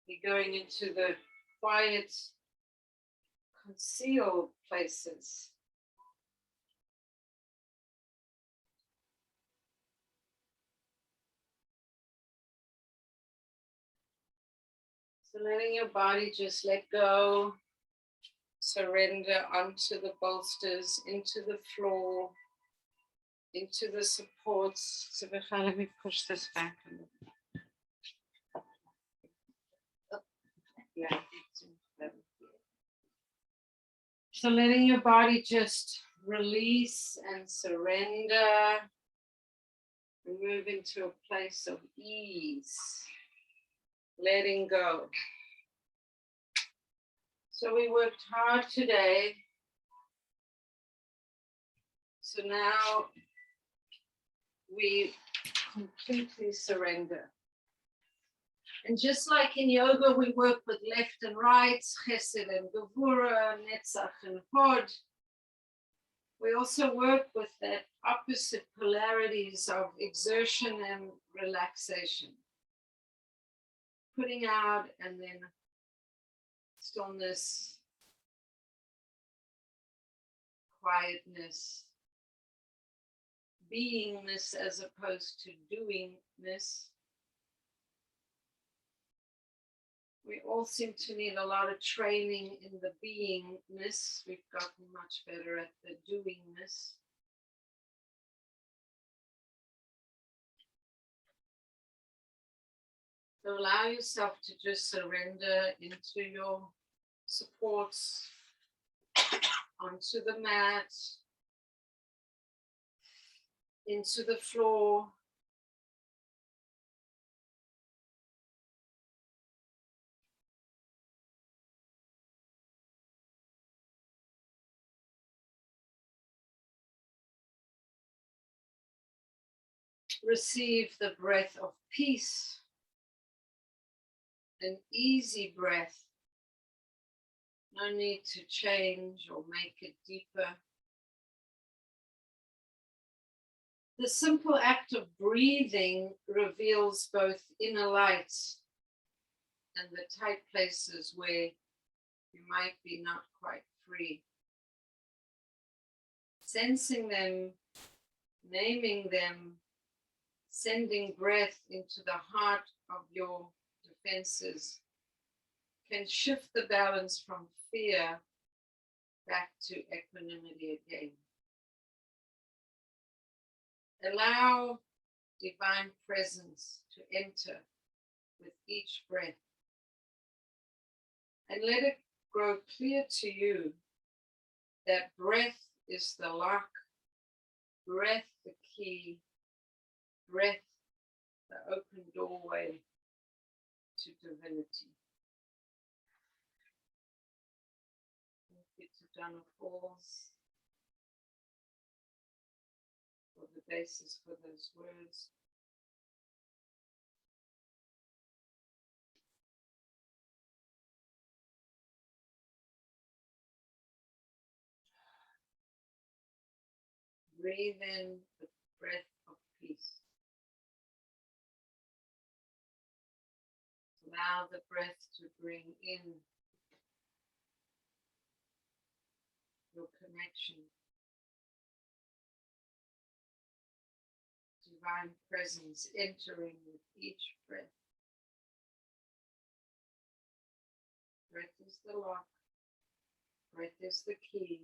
we're going into the quiet, concealed places. So letting your body just let go, surrender onto the bolsters, into the floor, into the supports. So let me push this back a little. Yeah. So letting your body just release and surrender and move into a place of ease, letting go. So we worked hard today. So now we completely surrender. And just like in yoga, we work with left and right, chesed and gevura, netzach and hod. We also work with that opposite polarities of exertion and relaxation. Putting out and then stillness, quietness, beingness as opposed to doingness. We all seem to need a lot of training in the beingness. We've gotten much better at the doingness. So allow yourself to just surrender into your supports, onto the mat, into the floor. Receive the breath of peace, an easy breath. No need to change or make it deeper. The simple act of breathing reveals both inner light and the tight places where you might be not quite free. Sensing them, naming them, sending breath into the heart of your defenses can shift the balance from fear back to equanimity again. Allow divine presence to enter with each breath. And let it grow clear to you that breath is the lock, breath the key, breath the open doorway to divinity. Thank you to Donna Falls for the basis for those words. Breathe in the breath of peace. Allow the breath to bring in your connection, divine presence entering with each breath. Breath is the lock, breath is the key,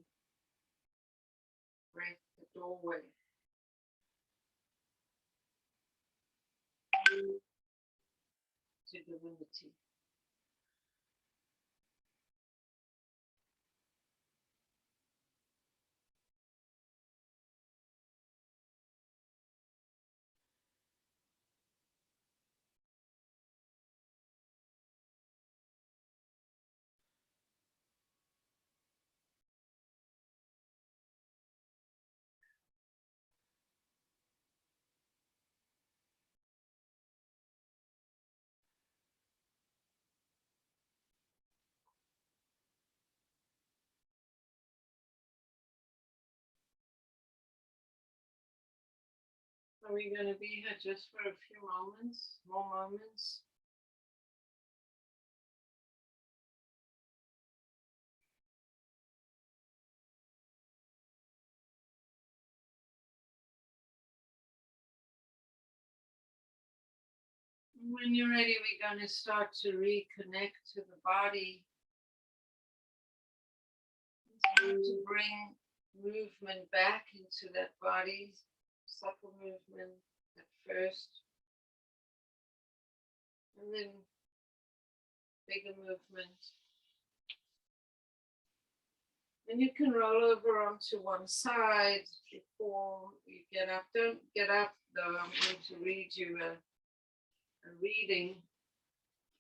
breath the doorway. To divinity. Are we going to be here just for a few moments, more moments? When you're ready, we're going to start to reconnect to the body. To bring movement back into that body, supple movement at first, and then bigger movement. And you can roll over onto one side before you get up. Don't get up though, I'm going to read you a reading.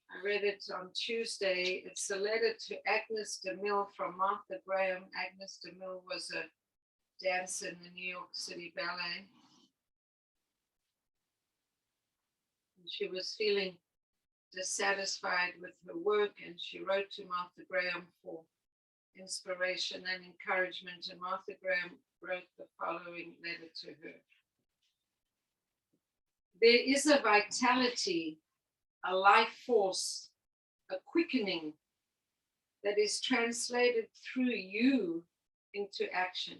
I read it on Tuesday. It's a letter to Agnes DeMille from Martha Graham. Agnes DeMille was a dancer in the New York City Ballet. And she was feeling dissatisfied with her work, and she wrote to Martha Graham for inspiration and encouragement. And Martha Graham wrote the following letter to her. There is a vitality, a life force, a quickening that is translated through you into action.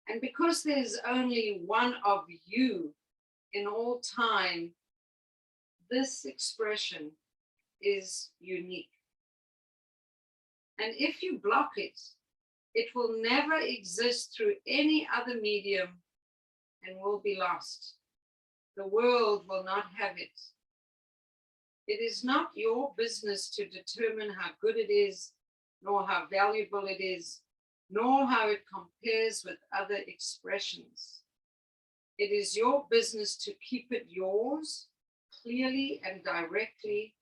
And because there's only one of you in all time, this expression is unique. And if you block it, it will never exist through any other medium and will be lost. The world will not have it. It is not your business to determine how good it is, nor how valuable it is, nor how it compares with other expressions. It is your business to keep it yours, clearly and directly,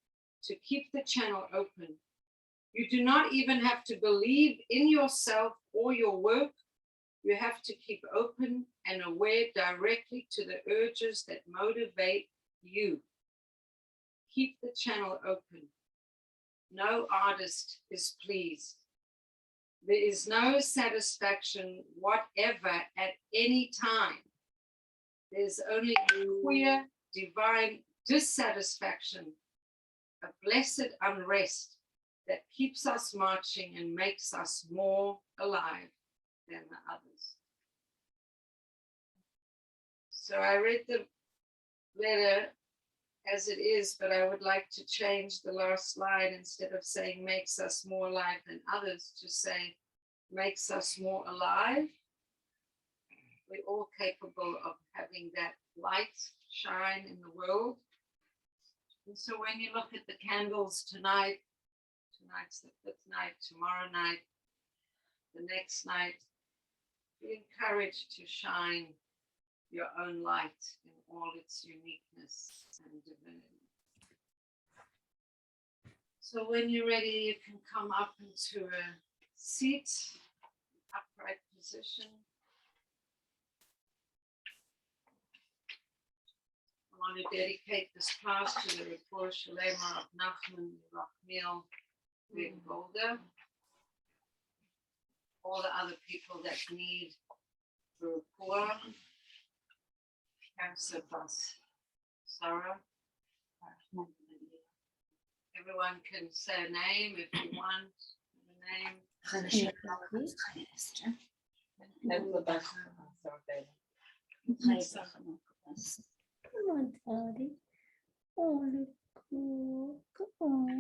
to keep the channel open. You do not even have to believe in yourself or your work. You have to keep open and aware directly to the urges that motivate you. Keep the channel open. No artist is pleased. There is no satisfaction whatever at any time. There's only queer, divine dissatisfaction, a blessed unrest that keeps us marching and makes us more alive than the others. So I read the letter as it is, but I would like to change the last slide. Instead of saying makes us more alive than others, to say makes us more alive. We're all capable of having that light shine in the world. And so when you look at the candles tonight, tonight's the 5th night, tomorrow night, the next night, be encouraged to shine your own light in all its uniqueness and divinity. So when you're ready, you can come up into a seat, upright position. I want to dedicate this class to the Refuah Shalema of Nachman, Rachmiel, Big Golda, all the other people that need Refuah, Cancer plus sorrow. Everyone can say a name if you want a name.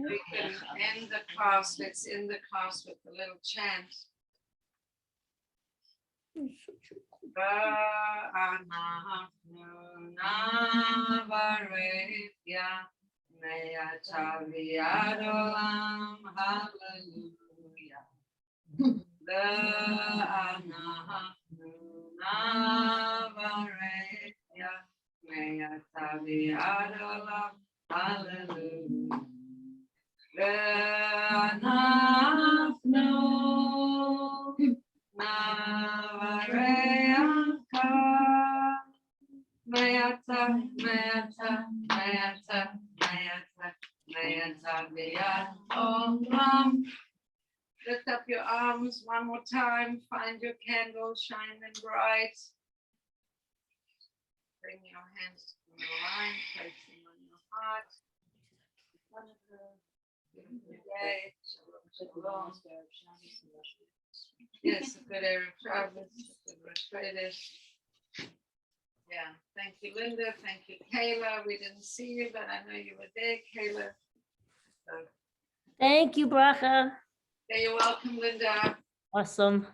We can end the class. Let's end the class with a little chant. Ba'anachnu navaretya me'atav olam hallelujah. Ba'anachnu navaretya me'atav olam hallelujah. Ba'anachnu Navareyaka, Mayata, Mayata, Mayata, Mayata, Mayata, Mayata, Om. Lift up your arms one more time. Find your candle, shine them bright. Bring your hands to the line, place them on your heart. Yes, a good Erev Shabbos, a good Rosh Chodesh. Yeah, thank you, Linda. Thank you, Kayla. We didn't see you, but I know you were there, Kayla. So, Thank you, Bracha. yeah, you're welcome, Linda. Awesome.